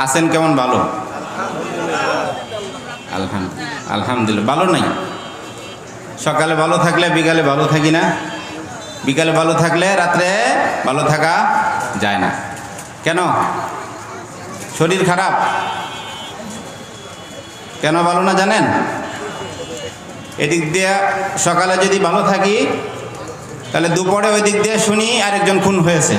আছেন কেমন? ভালো, আলহামদুলিল্লাহ। ভালো নাই? সকালে ভালো থাকলে বিকালে ভালো থাকি না, বিকালে ভালো থাকলে রাত্রে ভালো থাকা যায় না। কেন? শরীর খারাপ। কেন ভালো না জানেন? এদিক দিয়ে সকালে যদি ভালো থাকি তাহলে দুপুরে ওই দিক দিয়ে শুনি আরেকজন খুন হয়েছে।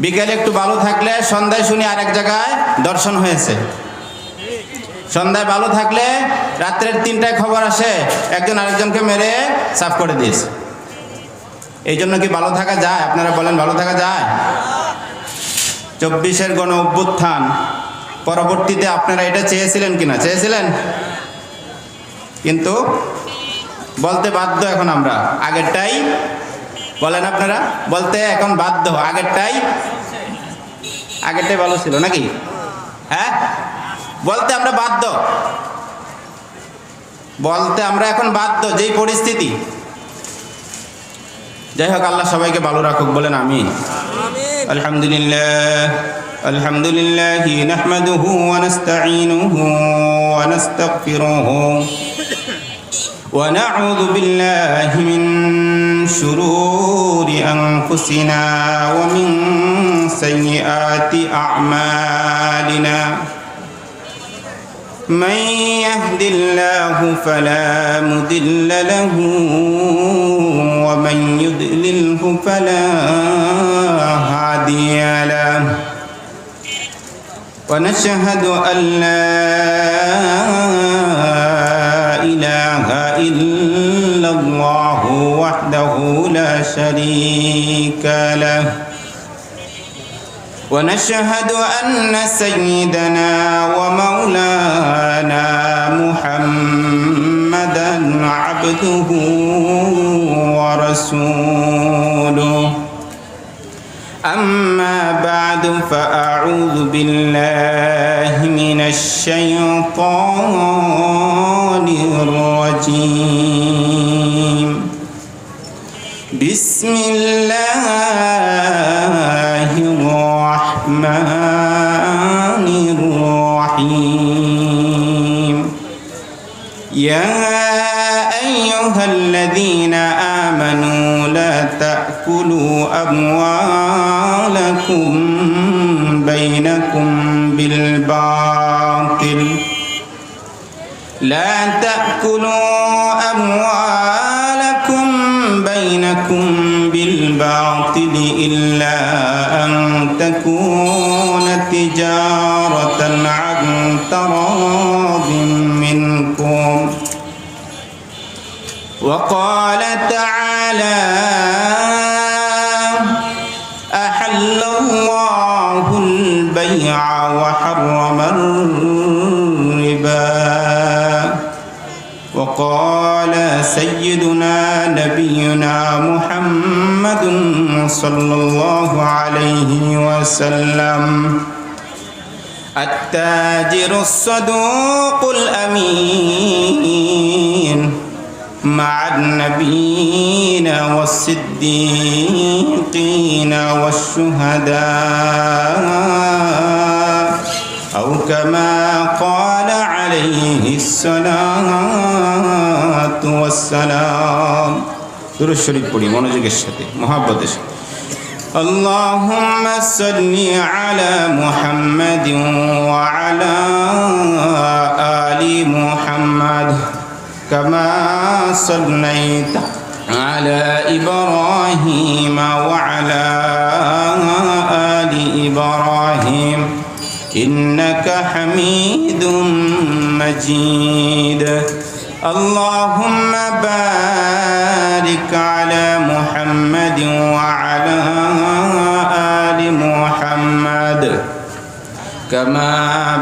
বিকেলে একটু ভালো থাকলে সন্ধ্যায় শুনি আরেক জায়গায় দর্শন হয়েছে। সন্ধ্যায় ভালো থাকলে রাত্রের 3টায় খবর আসে একজন আরেকজনকে মেরে সাফ করে দিয়েছে। এই জন্য কি ভালো থাকা যায়? আপনারা বলেন, ভালো থাকা যায়? 24-এর গণ অভ্যুত্থান পরবর্তীতে আপনারা এটা চেয়েছিলেন কিনা? চেয়েছিলেন, কিন্তু বলতে বাধ্য এখন আমরা আগেরটাই। বলেন আপনারা, বলতে এখন বাধ্য আগেরটাই ভালো ছিল নাকি? হ্যাঁ, বলতে আমরা বাধ্য, বলতে আমরা এখন বাধ্য, যেই পরিস্থিতি। যাই হোক, আল্লাহ সবাইকে ভালো রাখুক, বলেন আমিন। আলহামদুলিল্লাহ আলহামদুলিল্লাহি নাহমাদুহু ওয়া নাস্তাঈনুহু ওয়া নাস্তাগফিরুহু ওয়া নাউযু বিল্লাহি মিন শুরুরি আনফুসিনা ওয়া মিন সাইয়্যাতি আ'মালিনা। من يهد الله فلا مضل له ومن يضلله فلا هادي له ونشهد أن لا إله إلا الله وحده لا شريك له ونشهد أن سيدنا ومولانا محمدًا عبده ورسوله أما بعد فأعوذ بالله من الشيطان الرجيم بسم الله الرحمن الرحيم يا أيها الذين آمنوا لا تأكلوا أموالكم بينكم بالباطل لا تأكلوا أموالكم بينكم بالباطل إلا أن تكون تجارة عن تراض منكم وقال تعالى أحل الله البيع وحرم الربا وقال سيدنا نبينا محمد صلى الله عليه وسلم التاجر الصدوق الأمين مع النبيين والصديقين والشهداء أو كما قال عليه الصلاة والسلام দুরূদ শরীফ পড়ি মনোযোগের সাথে, মহব্বতের সাথে। اللهم صل على محمد وعلى آل محمد كما صليت على إبراهيم وعلى آل إبراهيم إنك حميد مجيد اللهم بارك على محمد وعلى آل محمد كما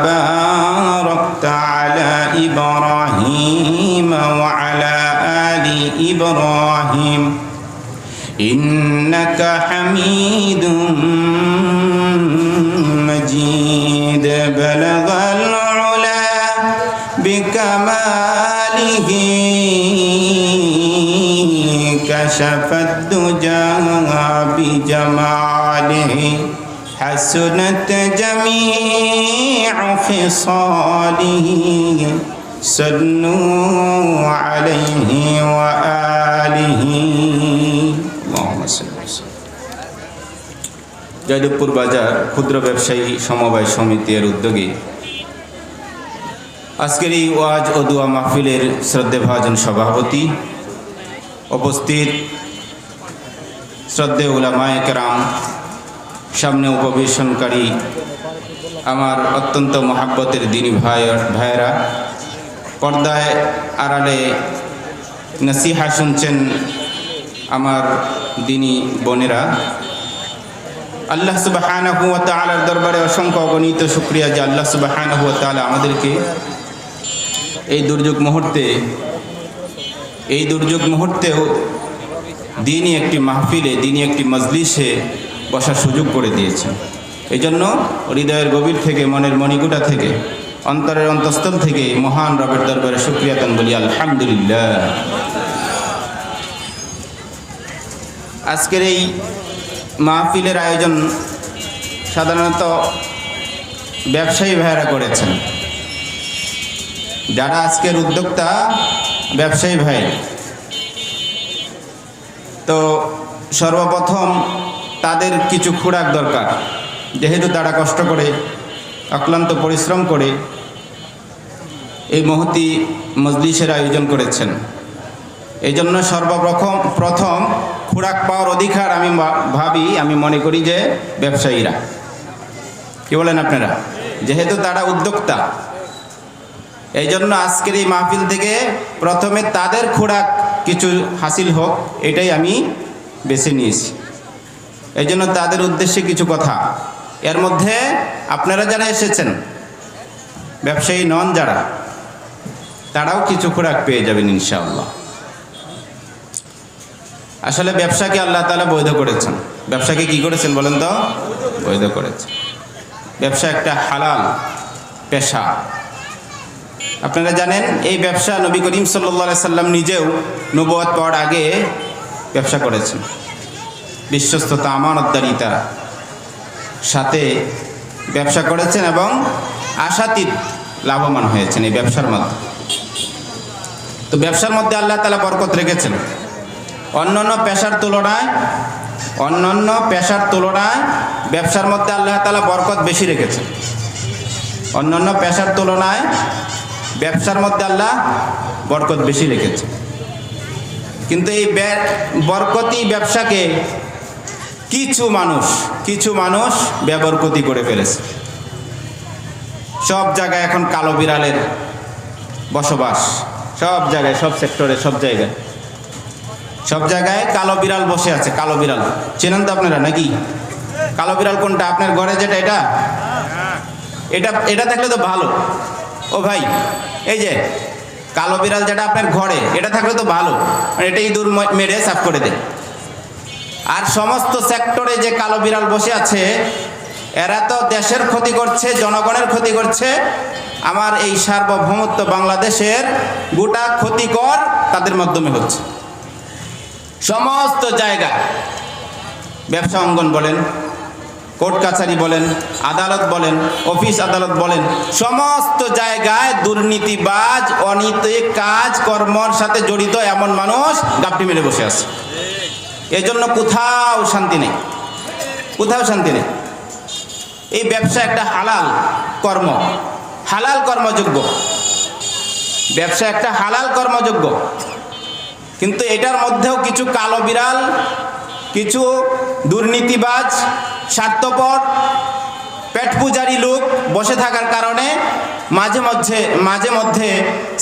باركت على إبراهيم وعلى آل إبراهيم إنك حميد مجيد بلغ العلا بكماله كشف الدجى بجماله حسنت جميع خصاله صلوا عليه وآله اللهم صل وسلم। জয়দেবপুর বাজার ক্ষুদ্র ব্যবসায়ী সমবায় সমিতির উদ্যোগে আজকের এই ওয়াজ ও দোয়া মাহফিলের শ্রদ্ধেভাজন সভাপতি, উপস্থিত শ্রদ্ধেয় উলামায়ে কেরাম, সামনে উপবেশনকারী আমার অত্যন্ত মহাব্বতের দিনী ভাইয়েরা, পর্দায় আড়ালে নসিহা শুনছেন আমার দিনী বোনেরা, আল্লাহ সুবহানাহু ওয়া তাআলার দরবারে অসংখ্য অগণিত শুকরিয়া যে আল্লাহ সুবহানাহু ওয়া তাআলা আমাদেরকে এই দুর্যোগ মুহূর্তেও দিনই একটি মাহফিলে, দিনই একটি মজলিসে বসার সুযোগ করে দিয়েছেন। এই জন্য হৃদয়ের গভীর থেকে, মনের মণিকুটা থেকে, অন্তরের অন্তঃস্থল থেকে মহান রবের দরবারে শুকরিয়া দান বলি আলহামদুলিল্লাহ। আজকের এই মাহফিলের আয়োজন সাধারণত ব্যবসায়ী ভাইয়েরা করেছেন। যারা আজকের উদ্যোক্তা ব্যবসায়ী ভাই, তো সর্বপ্রথম তাদের কিছু খোরাক দরকার, যেহেতু তারা কষ্ট করে অক্লান্ত পরিশ্রম করে এই মহতি মজলিসের আয়োজন করেছেন। এই জন্য প্রথম খোরাক পাওয়ার অধিকার আমি মনে করি যে ব্যবসায়ীরা। কি বলেন আপনারা? যেহেতু তারা উদ্যোক্তা, এই জন্য আজকের এই মাহফিল থেকে প্রথমে তাদের খোরাক কিছু হাসিল হোক, এটাই আমি বেছে নিয়েছি। এই জন্য তাদের উদ্দেশ্যে কিছু কথা। এর মধ্যে আপনারা যারা এসেছেন, ব্যবসায়ী নন যারা, তারাও কিছু খোরাক পেয়ে যাবেন ইনশাআল্লাহ। আসলে ব্যবসাকে আল্লাহ তাআলা বৈধ করেছেন। ব্যবসাকে কি করেছেন বলেন তো? বৈধ করেছেন। ব্যবসা একটা হালাল পেশা। আপনারা জানেন এই ব্যবসা নবী করিম সাল্লাল্লাহু আলাইহি সাল্লাম নিজেও নবুয়ত পাওয়ার আগে ব্যবসা করেছেন। বিশ্বস্ততা, আমানতদারিতা সাথে ব্যবসা করেছেন এবং আশাতীত লাভবান হয়েছেন এই ব্যবসার মধ্যে। তো ব্যবসার মধ্যে আল্লাহ তাআলা বরকত রেখেছেন। অন্যান্য পেশার তুলনায় ব্যবসার মধ্যে আল্লাহ তাআলা বরকত বেশি রেখেছেন। অন্যান্য পেশার তুলনায় ব্যবসার মধ্যে আল্লাহ বরকত বেশি রেখেছে। কিন্তু এই বরকতি ব্যবসাকে কিছু মানুষ বেবরকতি করে ফেলেছে। সব জায়গায় এখন কালো বিড়ালের বসবাস। সব জায়গায়, সব সেক্টরে, সব জায়গায় কালো বিড়াল বসে আছে। কালো বিড়াল চেনেন তো আপনারা নাকি? কালো বিড়াল কোনটা? আপনার ঘরে যেটা, এটা থাকলে তো ভালো। ও ভাই, এই যে কালো বিড়াল যেটা আপনার ঘরে, এটা থাকলে তো ভালো, এটা ইঁদুর মেরে সাফ করে দেয়। আর সমস্ত সেক্টরে যে কালো বিড়াল বসে আছে, এরা তো দেশের ক্ষতি করছে, জনগণের ক্ষতি করছে। আমার এই সার্বভৌমত্ব বাংলাদেশের গোটা ক্ষতিকর তাদের মাধ্যমে হচ্ছে। সমস্ত জায়গায়, ব্যবসা অঙ্গন বলেন, কোর্ট কাছারি বলেন, আদালত বলেন, অফিস আদালত বলেন, সমস্ত জায়গায় দুর্নীতিবাজ, অনৈতিক কাজ কর্মর সাথে জড়িত এমন মানুষ গাপটি মেরে বসে আছে। এই জন্য কোথাও শান্তি নেই। এই ব্যবসা একটা হালাল কর্মযোগ্য ব্যবসা, একটা হালাল কর্মযোগ্য। কিন্তু এটার মধ্যেও কিছু কালো বিড়াল, কিছু দুর্নীতিবাজ, স্বার্থপর, পেট পূজারী লোক বসে থাকার কারণে মাঝে মধ্যে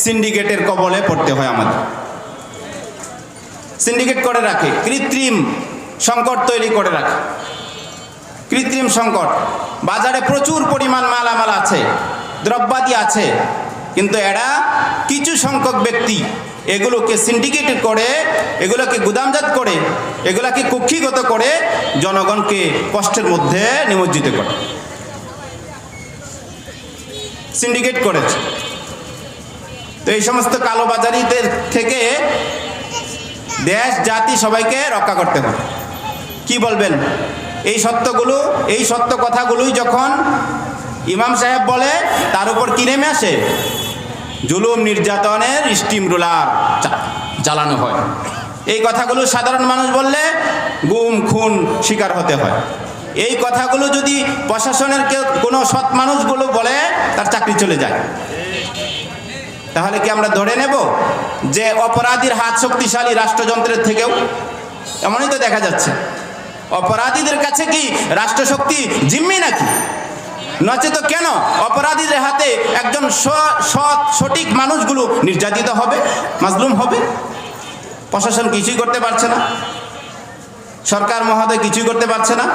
সিন্ডিকেটের কবলে পড়তে হয় আমাদের। সিন্ডিকেট করে রাখে, কৃত্রিম সংকট তৈরি করে রাখে। কৃত্রিম সংকট, বাজারে প্রচুর পরিমাণ মালামাল আছে, দ্রব্যাদি আছে, কিন্তু এরা কিছু সংখ্যক ব্যক্তি এগুলোকে সিন্ডিকেট করে, এগুলোকে গুদামজাত করে, এগুলোকে কুক্ষিগত করে জনগণকে কষ্টের মধ্যে নিমজ্জিত করে। সিন্ডিকেট করেছে। তো এই সমস্ত কালোবাজারিদের থেকে দেশ জাতি সবাইকে রক্ষা করতে হবে। কি বলবেন? এই সত্য কথাগুলোই যখন ইমাম সাহেব বলে, তার উপর কি নেমে আসে? জুলুম নির্যাতনের স্টিম রোলার চালানো হয়। এই কথাগুলো সাধারণ মানুষ বললে গুম খুন শিকার হতে হয়। এই কথাগুলো যদি প্রশাসনের কোনো সৎ মানুষগুলো বলে, তার চাকরি চলে যায়। তাহলে কি আমরা ধরে নেব যে অপরাধীর হাত শক্তিশালী রাষ্ট্রযন্ত্রের থেকেও? এমনই তো দেখা যাচ্ছে। অপরাধীদের কাছে কি রাষ্ট্রশক্তি জিম্মি নাকি? নচেত কেন অপরাধীদের হাতে একজন সৎ সঠিক মানুষগুলো নির্যাতিত হবে, মাজলুম হবে? প্রশাসন কিছুই করতে পারছে না, সরকার মহোদয় কিছুই করতে পারছে না।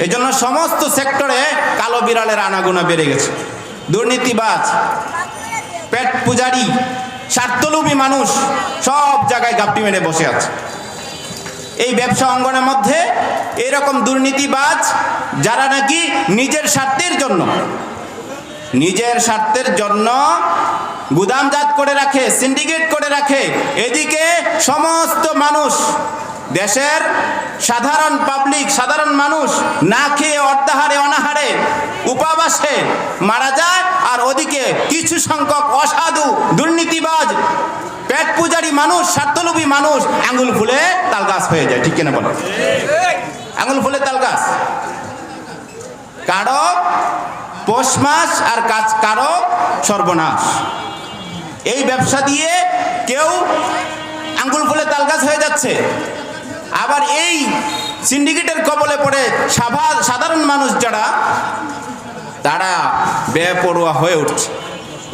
এই জন্য সমস্ত সেক্টরে কালো বিড়ালের আনাগোনা বেড়ে গেছে। দুর্নীতিবাজ, পেট পূজারি, স্বার্থলোভী মানুষ সব জায়গায় গাপটি মেরে বসে আছে। এই ব্যবসা অঙ্গনের মধ্যে এরকম দুর্নীতিবাজ, যারা নাকি নিজের স্বার্থের জন্য গুদামজাত করে রাখে, সিন্ডিকেট করে রাখে, এদিকে সমস্ত মানুষ, দেশের সাধারণ পাবলিক, সাধারণ মানুষ না খেয়ে অর্ধাহারে অনাহারে উপবাসে মারা যায়, আর ওদিকে কিছু সংখ্যক অসাধু দুর্নীতিবাজ পেট পূজারি মানুষ, স্বার্থলোভী মানুষ আঙুল ফুলে তাল গাছ হয়ে যায়। ঠিক কিনা বলো? আঙুল ফুলে তাল গাছ। কারো পৌষ মাস আর কারো সর্বনাশ। এই ব্যবসা দিয়ে কেউ আঙ্গুল ফুলে তাল গাছ হয়ে যাচ্ছে, আবার এই সিন্ডিকেটের কবলে পড়ে সাধারণ মানুষ যারা, তারা বেপরোয়া হয়ে উঠছে,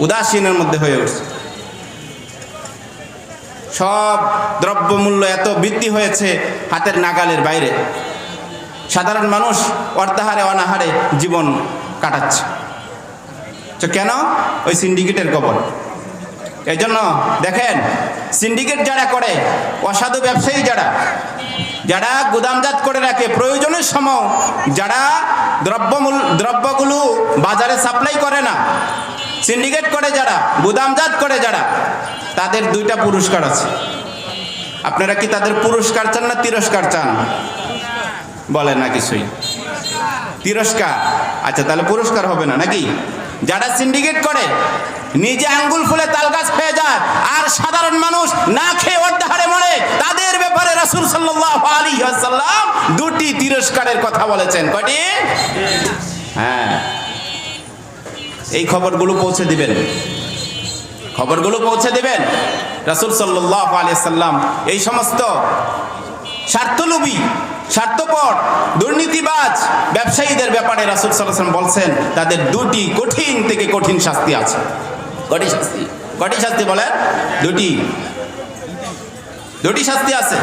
উদাসীনের মধ্যে হয়ে উঠছে। সব দ্রব্যমূল্য এত বৃদ্ধি হয়েছে, হাতের নাগালের বাইরে। সাধারণ মানুষ অর্ধাহারে অনাহারে জীবন কাটাচ্ছে। তো কেন? ওই সিন্ডিকেটের কবল। এই জন্য দেখেন, সিন্ডিকেট যারা করে, অসাধু ব্যবসায়ী যারা গুদামজাত করে রাখে, প্রয়োজনের সময় যারা দ্রব্যগুলো বাজারে সাপ্লাই করে না, সিন্ডিকেট করে যারা, গুদামজাত করে যারা, তাদের দুইটা পুরস্কার আছে। আপনারা কি তাদের পুরস্কার চান না তিরস্কার চান? বলে না কিছুই। তিরস্কার। আচ্ছা, তাহলে পুরস্কার হবে না নাকি? যারা সিন্ডিকেট করে নিজে আঙ্গুল ফুলে তালগাছ হয়ে যায়, আর সাধারণ মানুষ না খেয়ে অর্ধাহারে মরে, তাদের ব্যাপারে রাসূল সাল্লাল্লাহু আলাইহি ওয়াসাল্লাম দুটি তিরস্কারের কথা বলেছেন। কয়টি? হ্যাঁ, এই খবরগুলো পৌঁছে দিবেন, রাসূল সাল্লাল্লাহু আলাইহি ওয়াসাল্লাম এই সমস্ত স্বার্থলোভী, স্বার্থপর, দুর্নীতিবাজ ব্যবসায়ীদের ব্যাপারে রাসূল সাল্লাল্লাহু আলাইহি ওয়াসাল্লাম বলছেন, তাদের দুটি কঠিন থেকে কঠিন শাস্তি আছে। কটি শাস্তি বলেন? দুটি শাস্তি আছে।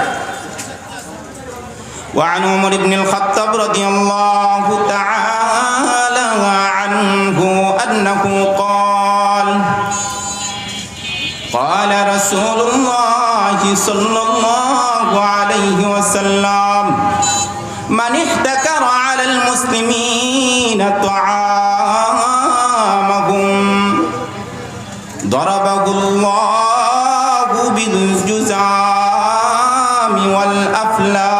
وعن عمر بن الخطاب رضي الله تعالى عنه أنه قال رسول الله صلى الله عليه وسلم من احتكر على المسلمين طعامهم ضربه الله بالجزام والأفلاس।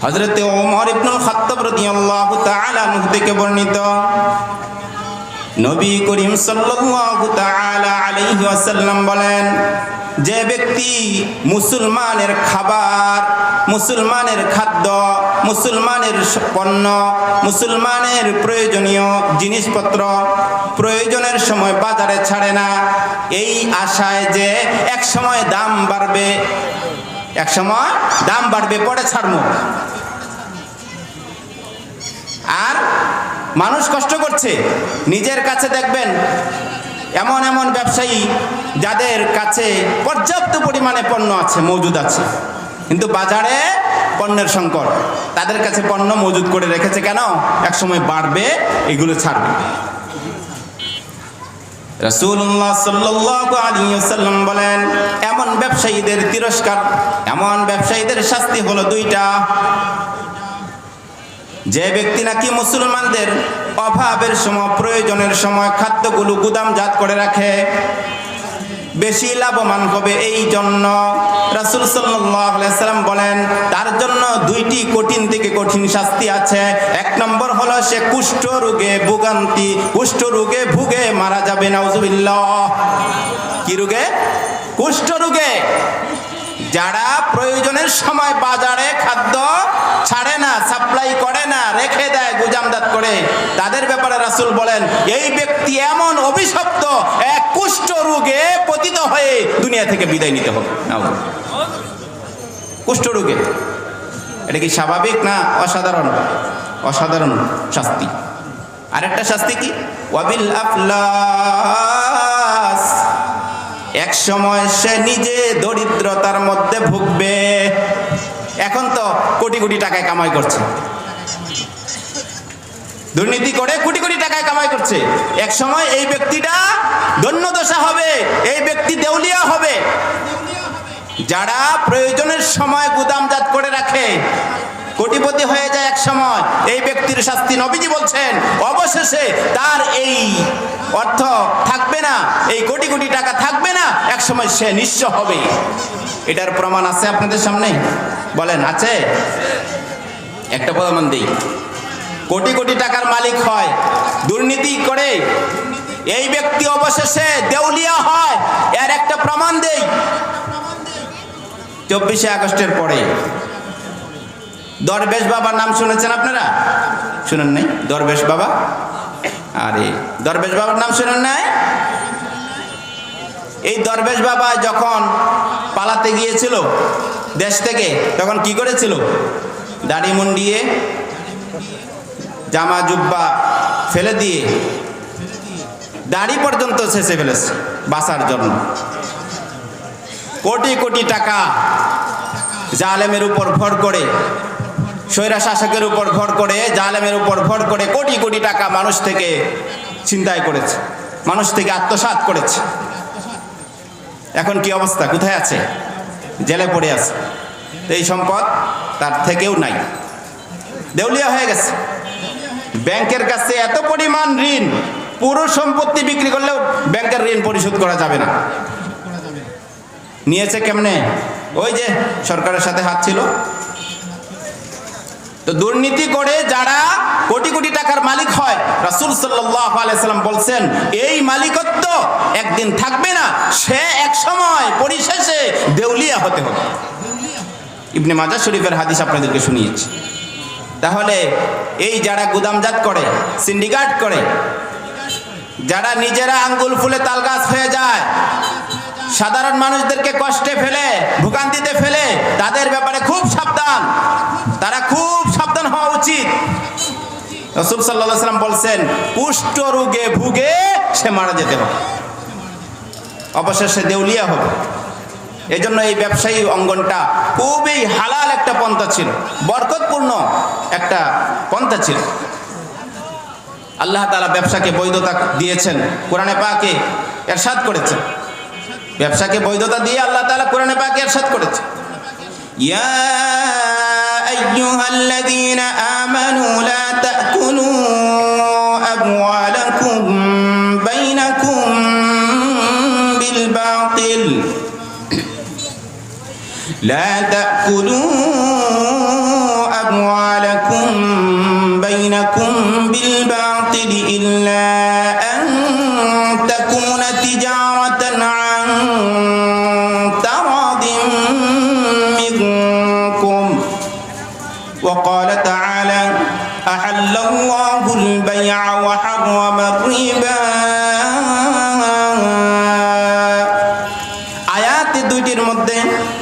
হযরত ওমর ইবনুল খাত্তাব রাদিয়াল্লাহু তাআলা আনহু থেকে বর্ণিত, নবী করিম সাল্লাল্লাহু তাআলা আলাইহি ওয়াসাল্লাম বলেন, যে ব্যক্তি মুসলমানের খাবার, মুসলমানের খাদ্য, মুসলমানের পণ্য, মুসলমানের প্রয়োজনীয় জিনিসপত্র প্রয়োজনের সময় বাজারে ছাড়ে না, এই আশায় যে এক সময় দাম বাড়বে, পরে ছাড়বো, আর মানুষ কষ্ট করছে, নিজের কাছে দেখবেন এমন ব্যবসায়ী যাদের কাছে পর্যাপ্ত পরিমাণে পণ্য আছে, মজুদ আছে, কিন্তু বাজারে পণ্যের সংকট, তাদের কাছে পণ্য মজুদ করে রেখেছে। কেন? এক সময় বাড়বে, এগুলো ছাড়বে। রাসূলুল্লাহ সাল্লাল্লাহু আলাইহি ওয়াসাল্লাম বলেন, এমন ব্যবসায়ীদের তিরস্কার, এমন ব্যবসায়ীদের শাস্তি হলো দুইটা। যে ব্যক্তি নাকি মুসলমানদের অভাবের সময়, প্রয়োজনের সময় খাদ্যগুলো গুদামজাত করে রাখে, বেশি লাভবান হবে। এই জন্য রাসূল সাল্লাল্লাহু আলাইহি সাল্লাম বলেন তার জন্য দুইটি কঠিন থেকে কঠিন শাস্তি আছে। এক নম্বর হলো সে কুষ্ঠ রোগে ভুগে মারা যাবে, নাউজুবিল্লাহ। কি রোগে? কুষ্ঠ রোগে। যারা প্রয়োজনের সময় বাজারে খাদ্য ছাড়ে না, সাপ্লাই করে না, রেখে দেয় গুজামদাত করে, তাদের ব্যাপারে রাসূল বলেন এই ব্যক্তি এমন অভিশপ্ত, এক কুষ্ঠ রোগে পতিত হয়ে দুনিয়া থেকে বিদায় নিতে হবে। কুষ্ঠ রোগে, এটা কি স্বাভাবিক না অসাধারণ? অসাধারণ শাস্তি। আরেকটা শাস্তি কি? ওয়াবিল আফলাস, এক সময় সে নিজে দরিদ্রতার মধ্যে ভুগবে। এখন তো কোটি কোটি টাকায় কামাই করছে, দুর্নীতি করে কোটি কোটি টাকায় কামাই করছে। এক সময় এই ব্যক্তিটা দৈন্যদশা হবে, এই ব্যক্তি দেউলিয়া হবে। যারা প্রয়োজনের সময় গুদামজাত করে রাখে, কোটিপতি হয়ে যায় এক সময়, এই ব্যক্তির শাস্তি নবীজি বলছেন অবশেষে তার এই অর্থ থাকবে না, এই কোটি কোটি টাকা থাকবে না, এক সময় সে নিঃস্ব হবে। এটার প্রমাণ আছে আপনাদের সামনে? বলেন আছে? একটা প্রমাণ দিই। কোটি কোটি টাকার মালিক হয়, দুর্নীতি করে, এই ব্যক্তি অবশেষে দেউলিয়া হয়। এর একটা প্রমাণ দেই। 24শে আগস্টের পরে দরবেশ বাবার নাম শুনেছেন আপনারা? শুনেন নাই? দরবেশ বাবা, আরে দরবেশ বাবার নাম শুনেন নাই? এই দরবেশ বাবা যখন পালাতে গিয়েছিল দেশ থেকে, তখন কি করেছিল? দাড়ি মুন্ডিয়ে জামা জুব্বা ফেলে দিয়ে দাড়ি পর্যন্ত শেষে ফেলেছে বাঁচার জন্য। কোটি কোটি টাকা জালেমের উপর ভর করে, স্বৈরা শাসকের উপর ভর করে, জালেমের উপর ভর করে কোটি কোটি টাকা মানুষ থেকে ছিনতাই করেছে, মানুষ থেকে আত্মসাৎ করেছে। এখন কি অবস্থা? কোথায় আছে? জেলে পড়ে আছে। এই সম্পদ তার থেকেও নাই, দেউলিয়া হয়ে গেছে। ব্যাংকের কাছে এত পরিমাণ ঋণ, পুরো সম্পত্তি বিক্রি করলেও ব্যাংকের ঋণ পরিশোধ করা যাবে না। নিয়েছে কেমনে? ওই যে সরকারের সাথে হাত ছিল। তো দুর্নীতি করে যারা কোটি কোটি টাকার মালিক হয়, রাসূল সাল্লাল্লাহু আলাইহি সাল্লাম বলছেন এই মালিকত্ব একদিন থাকবে না, সে এক সময় পরিশেষে দেউলিয়া হতে হবে। ইবনে মাজাহ শরীফের হাদিস আপনাদেরকে শুনিয়েছি। তাহলে এই যারা গুদামজাত করে, সিন্ডিকেট করে, যারা নিজেরা আঙ্গুল ফুলে তালগাছ হয়ে যায়, সাধারণ মানুষদেরকে কষ্টে ফেলে, ভোগান্তিতে ফেলে, তাদের ব্যাপারে খুব সাবধান। তারা খুব সাবধান হওয়া উচিত। রাসূল সাল্লাল্লাহু আলাইহি ওয়াসাল্লাম বলছেন কুষ্ঠ রোগে ভুগে সে মারা যেতে হবে, অবশেষে দেউলিয়া হবে। এজন্য এই ব্যবসায়ী অঙ্গনটা খুবই হালাল একটা পন্থা ছিল, বরকতপূর্ণ একটা পন্থা ছিল। আল্লাহ তাআলা ব্যবসাকে বৈধতা দিয়েছেন, কোরআনে পাকে ইরশাদ করেছেন। ব্যবসাকে বৈধতা দিয়ে আল্লাহ তাআলা কোরআনে পাকে ইরশাদ করেছেন, ইয়া আইয়ুহাল্লাযীনা আমানু লা তাকুলু আমওয়ালাকুম বাইনাকুম বিল বাতিল লা তাকুলু আমওয়ালাকুম বাইনাকুম বিল বাতিল ইল্লা আন তাকুনা তিজারাতান আন তারাদিন মিনকুম ওয়া ক্বালা তাআলা আহাল্লাল্লাহুল বাই'a ওয়া হাররামার রিবা। আয়াত দুইটির মধ্যে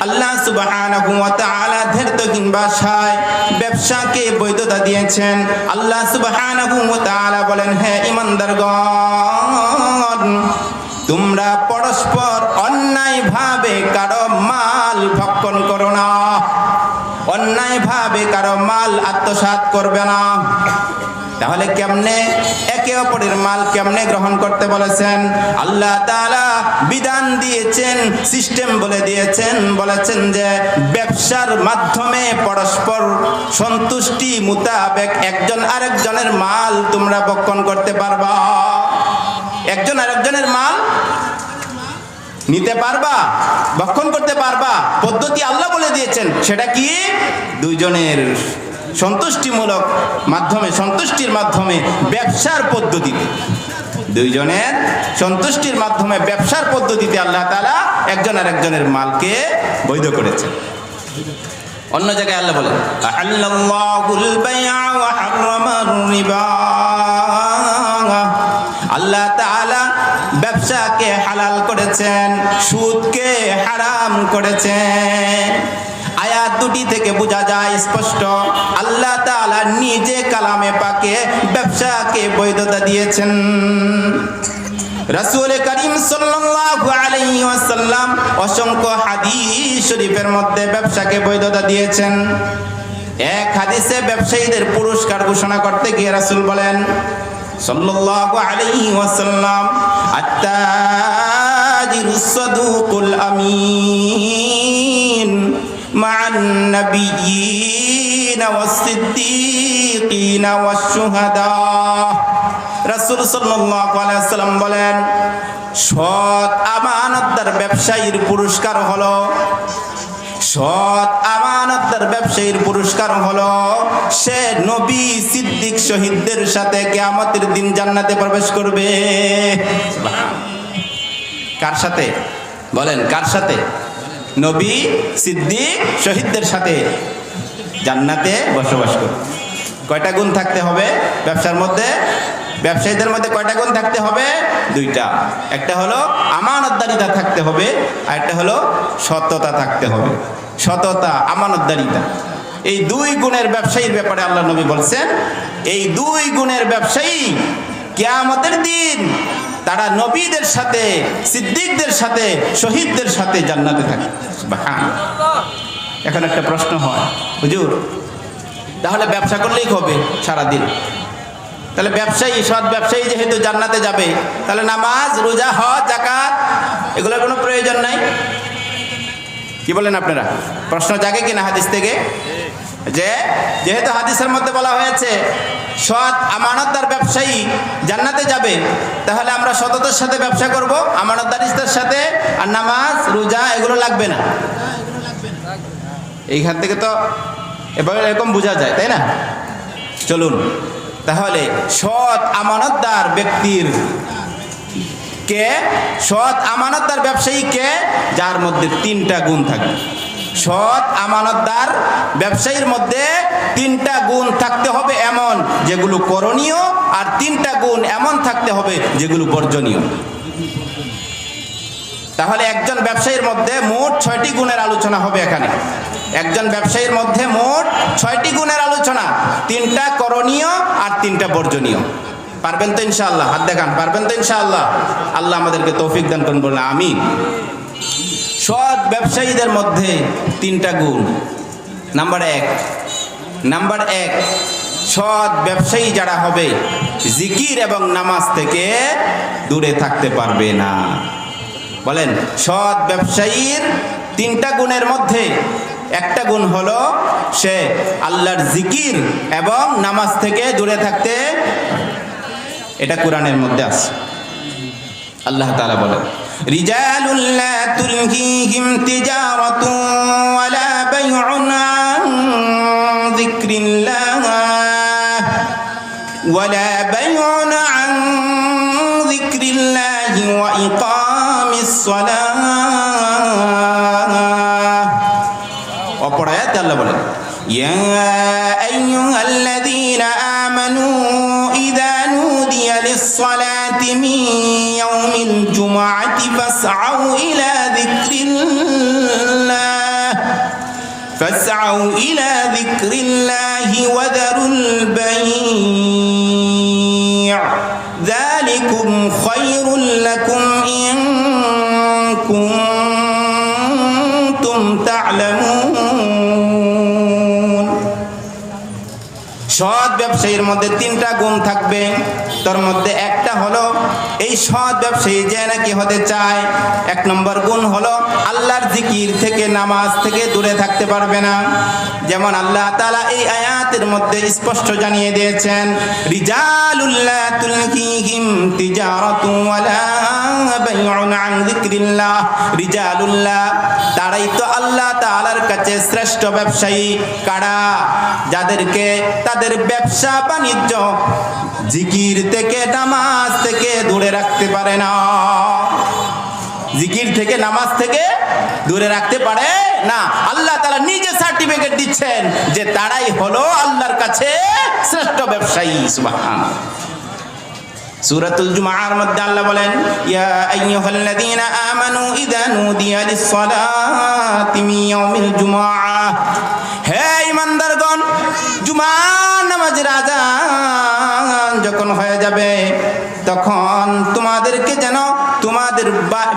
আল্লাহ সুবহানাহু ওয়া তাআলা ধীরতহীন ভাষায় ব্যবসাকে বৈধতা দিয়েছেন। আল্লাহ সুবহানাহু ওয়া তাআলা বলেন, হে ঈমানদারগণ, তোমরা পরস্পর অন্যায়ভাবে কারো মাল ভক্ষণ করো না, অন্যায়ভাবে কারো মাল আত্মসাৎ করবে না। তাহলে কেমনে একে অপরের মাল কেমনে গ্রহণ করতে বলেছেন? আল্লাহ তাআলা বিধান দিয়েছেন, সিস্টেম বলে দিয়েছেন, বলেছেন যে ব্যবসার মাধ্যমে পরস্পর সন্তুষ্টি মোতাবেক একজন আরেকজনের মাল তোমরা ভক্ষণ করতে পারবা। একজন আরেকজনের মাল নিতে পারবা, ভক্ষণ করতে পারবা, পদ্ধতি আল্লাহ বলে দিয়েছেন। সেটা কি? দুইজনের সন্তুষ্টিমূলক মাধ্যমে, সন্তুষ্টির মাধ্যমে ব্যবসার পদ্ধতিতে, দুইজনের সন্তুষ্টির মাধ্যমে ব্যবসার পদ্ধতিতে আল্লাহ তাআলা একজন আরেকজনের মালকে বৈধ করেছেন। অন্য জায়গায় আল্লাহ বলেন আহাল্লাল্লাহুল বাই'a ওয়া হারামার রিবা, আল্লাহ তাআলা ব্যবসাকে হালাল করেছেন, সুদকে হারাম করেছেন। আয়াত দুটি থেকে বোঝা যায় স্পষ্ট আল্লাহ তাআলা নিজে কালামে পাকে ব্যবসাকে বৈধতা দিয়েছেন। রাসূল করিম সাল্লাল্লাহু আলাইহি ওয়াসাল্লাম অসংখ্য হাদিস শরীফের মধ্যে ব্যবসাকে বৈধতা দিয়েছেন। এক হাদিসে ব্যবসায়ীদের পুরস্কার ঘোষণা করতে গিয়ে রাসূল বলেন সাল্লাল্লাহু আলাইহি ওয়াসাল্লাম, আত-তাজিরুস সাদুকুল আমিন মা'আন নাবিয়্যিনা ওয়াস-সিদ্দীকিনা ওয়াশ-শুহাদা। রাসূল সাল্লাল্লাহু আলাইহি ওয়াসাল্লাম বলেন, সৎ আমানতদার ব্যবসায়ীর পুরস্কার হলো, সৎ আমানতদার ব্যবসায়ীর পুরস্কার হলো সে নবী, সিদ্দিক, শহীদদের সাথে কিয়ামতের দিন জান্নাতে প্রবেশ করবে। কার সাথে বলেন? কার সাথে? নবী, সিদ্দিক, শহীদদের সাথে জান্নাতে বসবাস করবে। কয়টা গুণ থাকতে হবে ব্যবসার মধ্যে? ব্যবসায়ীদের মধ্যে কয়টা গুণ থাকতে হবে? দুইটা। একটা হলো আমানতদারিতা থাকতে হবে, আর একটা হলো সততা থাকতে হবে। সততা, আমানতদারিতা, এই দুই গুণের ব্যবসায়ীর ব্যাপারে আল্লাহ নবী বলছেন, এই দুই গুণের ব্যবসায়ী কিয়ামতের দিন তারা নবীদের সাথে, সিদ্দিকদের সাথে, শহীদদের সাথে জান্নাতে থাকবে। সুবহানাল্লাহ। এখন একটা প্রশ্ন হয়, হুজুর তাহলে ব্যবসা করলেই হবে সারাদিন? তাহলে ব্যবসায়ী, সৎ ব্যবসায়ী যেহেতু জান্নাতে যাবে, তাহলে নামাজ, রোজা, হজ, যাকাত এগুলোর কোনো প্রয়োজন নাই? কি বলেন আপনারা? প্রশ্ন জাগে কিনা হাদিস থেকে? যে যেহেতু হাদিসের মধ্যে বলা হয়েছে সৎ আমানতদার ব্যবসায়ী জান্নাতে যাবে, তাহলে আমরা সততার সাথে ব্যবসা করব, আমানতদারিতার সাথে, আর নামাজ, রোজা এগুলো লাগবে না। এইখান থেকে তো এভাবে এরকম বোঝা যায়, তাই না? চলুন তাহলে সৎ আমানতদার ব্যক্তির কে? সৎ আমানতদার ব্যবসায়ী কে? যার মধ্যে তিনটা গুণ থাকবে। সৎ আমানতদার ব্যবসায়ীর মধ্যে তিনটা গুণ থাকতে হবে এমন যেগুলো করণীয়, আর তিনটা গুণ এমন থাকতে হবে যেগুলো বর্জনীয়। তাহলে একজন ব্যবসায়ীর মধ্যে মোট 6টি গুণের আলোচনা হবে এখানে। একজন ব্যবসায়ীর মধ্যে মোট 6টি গুণের আলোচনা, 3টা করণীয় আর 3টা বর্জনীয়। পারবেন তো ইনশাআল্লাহ? হাত দেখান, পারবেন তো ইনশাআল্লাহ? আল্লাহ আমাদেরকে তৌফিক দান করুন, বলুন আমিন। সৎ ব্যবসায়ীদের মধ্যে 3টা গুণ। নাম্বার এক, সৎ ব্যবসায়ী যারা হবে জিকির এবং নামাজ থেকে দূরে থাকতে পারবে না। বলেন, সৎ ব্যবসায়ীর 3টা গুণের মধ্যে একটা গুণ হলো সে আল্লাহর জিকির এবং নামাজ থেকে দূরে থাকতে। এটা কোরআনের মধ্যে আছে। আল্লাহ তাআলা বলেন, রিজালুল লা তুলহিহিম তিজারাতুন ওয়ালা বাইউন আন যিকরিল্লাহ ওয়ালা বাইউন আন যিকরিল্লাহ ওয়া ইকামিস সালাহ। অপর আয়াতে আল্লাহ বলেন, ইয়া আইয়ুহাল্লাযীনা আমানু ইযা নুদিয়া লিস-সালাতি মিন ইয়াউমিল জুমআতি ফাসআউ ইলা যিকরিল্লাহি ওয়া যারুল বাই', যালিকুম খায়রুল লাকুম ইন কুনতুম তা'লামুন। সৎ ব্যবসায়ীর মধ্যে তিনটা গুণ থাকবে। তার মধ্যে একটা হলো এই সৎ ব্যবসায়ী যে নাকি হতে চায়, এক নম্বর গুণ হলো আল্লাহর জিকির থেকে, নামাজ থেকে দূরে থাকতে পারবে না। যেমন আল্লাহ তাআলা এই আয়াতের মধ্যে স্পষ্ট জানিয়ে দিয়েছেন, রিজালুল লা তুলহিহিম তিজারাতু ওয়ালা বাইউন আন যিকরিল্লাহ। রিজালুল্লাহ, তারাই তো আল্লাহ তাআলার কাছে শ্রেষ্ঠ ব্যবসায়ী। কারা? যাদেরকে তাদের ব্যবসা বাণিজ্য জিকির থেকে, নামাজ থেকে দূরে রাখতে পারে না। জিকির থেকে, নামাজ থেকে দূরে রাখতে পারে না। আল্লাহ তাআলা নিজে সার্টিফিকেট দিচ্ছেন যে তারাই হলো আল্লাহর কাছে শ্রেষ্ঠ ব্যবসায়ী। সুবহানাল্লাহ। সূরাতুল জুমার মধ্যে আল্লাহ বলেন, ইয়া আইয়ুহাল্লাযীনা আমানু ইযা নুদিয়া লিস-সালাতি মিন ইয়াউমিল জুমআহ। হে ঈমানদারগণ, জুমার নামাজের আযান যখন হয়ে যাবে তখন তোমাদেরকে যেন তোমাদের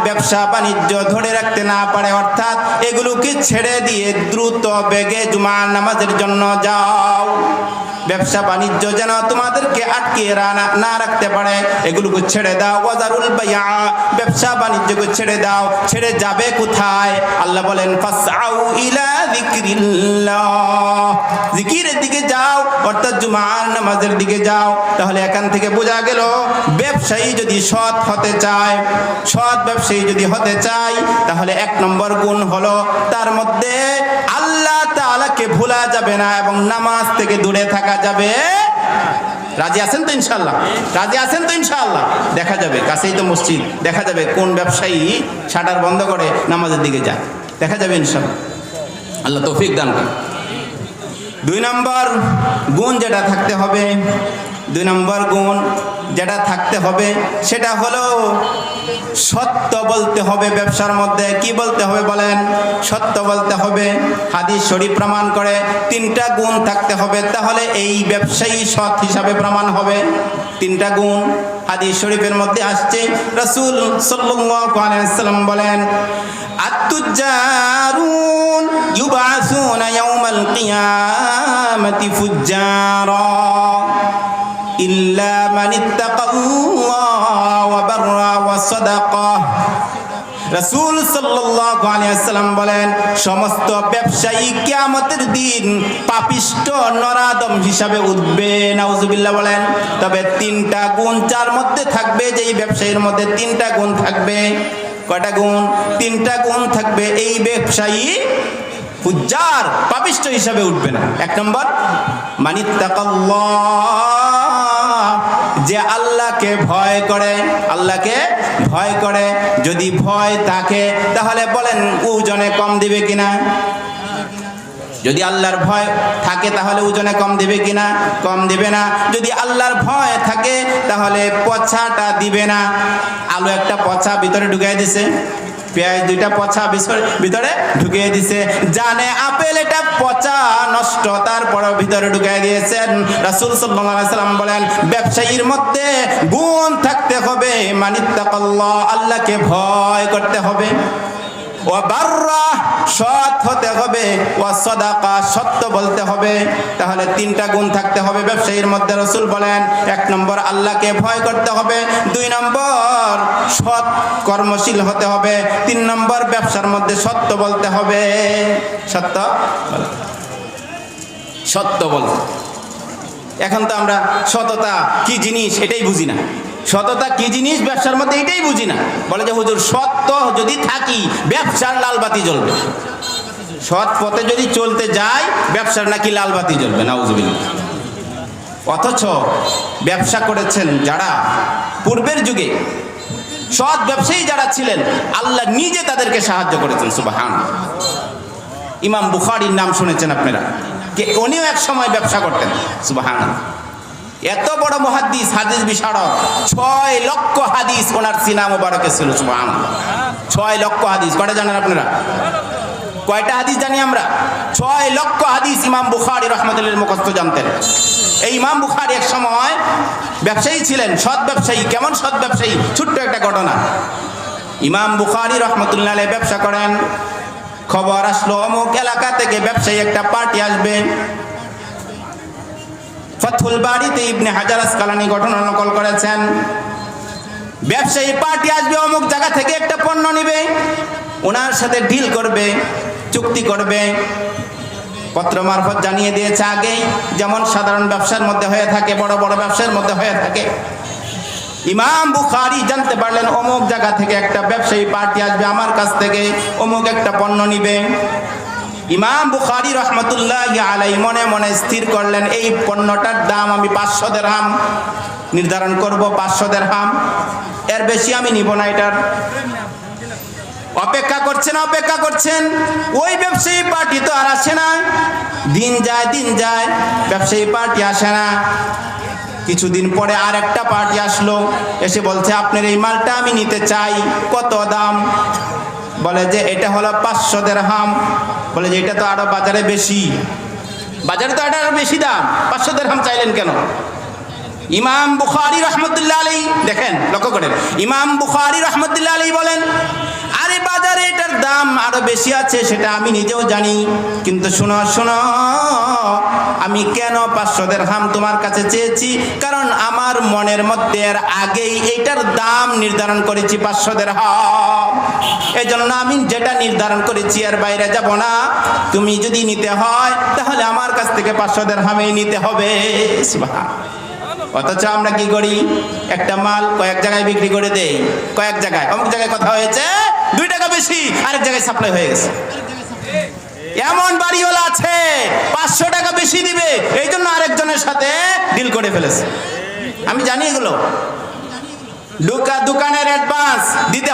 ব্যবসা বাণিজ্য ধরে রাখতে না পারে, অর্থাৎ এগুলোকে ছেড়ে দিয়ে দ্রুত বেগে জুমার নামাজের জন্য যাও। ব্যবসা বাণিজ্য যেন তোমাদেরকে আটকে না রাখতে পারে, এগুলোকে ছেড়ে দাও। ওয়াজারুল বাইআ, ব্যবসা বাণিজ্যকে ছেড়ে দাও। ছেড়ে যাবে কোথায়? আল্লাহ বলেন, ফাসআউ ইলা যিকরিল্লাহ, জিকিরের দিকে যাও, অর্থাৎ জুমার নামাজের দিকে যাও। তাহলে এখান থেকে বোঝা গেল, ব্যবসায়ী যদি সৎ হতে চায়, সৎ ব্যবসায়ী যদি হতে চায়, তাহলে এক নম্বর গুণ হলো তার মধ্যে আল্লাহ তাআলাকে ভোলা যাবে না এবং নামাজ থেকে দূরে থাকা যাবে। রাজি আছেন তো ইনশাআল্লাহ? রাজি আছেন তো ইনশাআল্লাহ? দেখা যাবে, কাছেই তো মসজিদ, দেখা যাবে কোন ব্যবসায়ী শাটার বন্ধ করে নামাজের দিকে যায়, দেখা যাবে ইনশাআল্লাহ। আল্লাহ তৌফিক দান করেন। দুই নম্বর গুণ যেটা থাকতে হবে, দুই নম্বর গুণ যেটা থাকতে হবে সেটা হলো সত্য বলতে হবে ব্যবসার মধ্যে। কি বলতে হবে বলেন? সত্য বলতে হবে। হাদিস শরীফ প্রমাণ করে তিনটা গুণ থাকতে হবে, তাহলে এই ব্যবসায়ী সৎ হিসাবে প্রমাণ হবে। তিনটা গুণ হাদিস শরীফের মধ্যে আসছে। রাসূল সাল্লাল্লাহু আলাইহি ওয়াসাল্লাম বলেন, আত-তুজ্জারুন ইউবাসুনা ইয়াউমাল কিয়ামাতি ফুজ্জারা ইল্লা মান ইত্তাকাল্লাহ ওয়া বাররা ওয়া সাদাকা। রাসূল সাল্লাল্লাহু আলাইহি ওয়াসাল্লাম বলেন, সমস্ত ব্যবসায়ী কিয়ামতের দিন পাপিষ্ঠ নরাদম হিসাবে উঠবে। নাউজুবিল্লাহ বলেন। তবে তিনটা গুণ যার মধ্যে থাকবে, যেই ব্যবসায়ীর মধ্যে তিনটা গুণ থাকবে। কয়টা গুণ? তিনটা গুণ থাকবে। এই ব্যবসায়ী ফুজ্জার, পাপিষ্ঠ হিসাবে উঠবে না। এক নম্বর, মানিত্তাকাল্লাহ, যে আল্লাহকে ভয় করে, আল্লাহকে ভয় করে। যদি ভয় থাকে তাহলে বলেন ওজনে কম দিবে কিনা? যদি আল্লাহর ভয় থাকে তাহলে ওজনে কম দিবে কিনা? কম দিবে না। যদি আল্লাহর ভয় থাকে তাহলে পচাটা দিবে না। আলু একটা পচা ভিতরে ঢুকিয়ে দিছে, পেঁয়াজ দুইটা পচা ভিতরে ঢুকিয়ে দিছে, জানে আপেল এটা পচা নষ্ট, তারপরে ভিতরে ঢুকিয়ে দিয়েছেন। রাসূল সাল্লাল্লাহু আলাইহি ওয়াসাল্লাম বলেন, ব্যবসায়ীর মধ্যে গুণ থাকতে হবে, মানিত্তাকাল্লাহ, আল্লাহকে ভয় করতে হবে। ওয়া বাররা, সৎ হতে হবে। ওয়া সাদাকা, সত্য বলতে হবে। তাহলে তিনটা গুণ থাকতে হবে ব্যবসায়ীর মধ্যে। রাসূল বলেন, এক নম্বর আল্লাহকে ভয় করতে হবে, দুই নম্বর সৎ কর্মশীল হতে হবে, তিন নম্বর ব্যবসার মধ্যে সত্য বলতে হবে। সত্য, সত্য বলতে। এখন তো আমরা সততা কি জিনিস এটাই বুঝি না। সততা কি জিনিস ব্যবসার মধ্যে এটাই বুঝি না। বলে যে হুজুর সত্য যদি থাকি ব্যবসার লাল বাতি জ্বলবে, সৎ পথে যদি চলতে যাই ব্যবসার নাকি লাল বাতি জ্বলবে। নাউজুবিল্লাহ। অথচ ব্যবসা করেছেন যারা পূর্বের যুগে, সৎ ব্যবসায়ী যারা ছিলেন, আল্লাহ নিজে তাদেরকে সাহায্য করেছেন। সুবহানাল্লাহ। ইমাম বুখারীর নাম শুনেছেন আপনারা, কে উনিও এক সময় ব্যবসা করতেন। সুবহানাল্লাহ। এত বড় মুহাদ্দিস, হাদিস বিশারদ, 6 লক্ষ হাদিস ওনার সিনা মোবারকে ছিল। সুবহানাল্লাহ। 6 লক্ষ হাদিস। কয়টা জানেন আপনারা? কয়টা হাদিস জানি আমরা? 6 লক্ষ হাদিস ইমাম বুখারী রাহমাতুল্লাহ মুখস্থ জানতেন। এই ইমাম বুখারী এক সময় ব্যবসায়ী ছিলেন, সৎ ব্যবসায়ী। কেমন সৎ ব্যবসায়ী? ছোট্ট একটা ঘটনা। ইমাম বুখারী রাহমাতুল্লাহ আলাইহি ব্যবসা করেন। খবর আসলো অমুক এলাকা থেকে ব্যবসায়ী একটা পার্টি আসবে। ফাথুল বারীতে ইবনে হাজার আসকালানী ঘটনা নকল করেছেন। ব্যবসায়ী পার্টি আসবে, অমুক জায়গা থেকে একটা পণ্য নিবে, ওনার সাথে ডিল করবে, চুক্তি করবে, পত্র মারফত জানিয়ে দিয়েছে আগেই, যেমন সাধারণ ব্যবসার মধ্যে হয়ে থাকে, বড় বড় ব্যবসার মধ্যে হয়ে থাকে। ইমাম বুখারী জানতে পারলেন অমুক জায়গা থেকে একটা ব্যবসায়ী পার্টি আসবে, আমার কাছ থেকে অমুক একটা পণ্য নিবে। ইমাম বুখারী রহমতুল্লাহি আলাইহি মনে মনে স্থির করলেন, এই পণ্যটার দাম আমি 500 দিরহাম নির্ধারণ করব, 500 দিরহাম, এর বেশি আমি নিব না। এটার অপেক্ষা করছেন, ওই ব্যবসায়ী পার্টি তো আর আসে না। দিন যায়, ব্যবসায়ী পার্টি আসে না। কিছুদিন পরে আর একটা পার্টি আসলো, এসে বলছে আপনার এই মালটা আমি নিতে চাই, কত দাম? বলে যে এটা হলো 500 দিরহাম। বলে যে এটা তো আরো বাজারে বেশি, বাজারে তো এটা আরো বেশি দাম, 500 দিরহাম চাইলেন কেন? ইমাম বুখারী রাহমাতুল্লাহ আলাইহি, দেখেন লক্ষ্য করেন, ইমাম বুখারী রাহমাতুল্লাহ আলাইহি বলেন, আরে বাজারে এটার দাম আরো বেশি আছে, সেটা আমি নিজেও জানি, কিন্তু শোনো, আমি কেন 500 দিরহাম তোমার কাছে চেয়েছি? কারণ আমার মনের মধ্যে এর আগেই এইটার দাম নির্ধারণ করেছি 500 দিরহাম। এই জন্য আমি যেটা নির্ধারণ করেছি এর বাইরে যাব না। তুমি যদি নিতে হয় তাহলে আমার কাছ থেকে 500 দিরহামেই নিতে হবে। সুবহানাল্লাহ। অথচ আমরা কি করি, একটা মাল কয়েক জায়গায় বিক্রি করে দেই, কয়েক জায়গায়, অমুক জায়গায় কথা হয়েছে 2 টাকা বেশি, আরেক জায়গায় সাপ্লাই হয়ে গেছে। এমন বাড়িওয়ালা আছে 500 টাকা বেশি দিবে, এই জন্য আরেকজনের সাথে ডিল করে ফেলেছে। আমি জানি এগুলো, দোকানের অ্যাডভান্স দিতে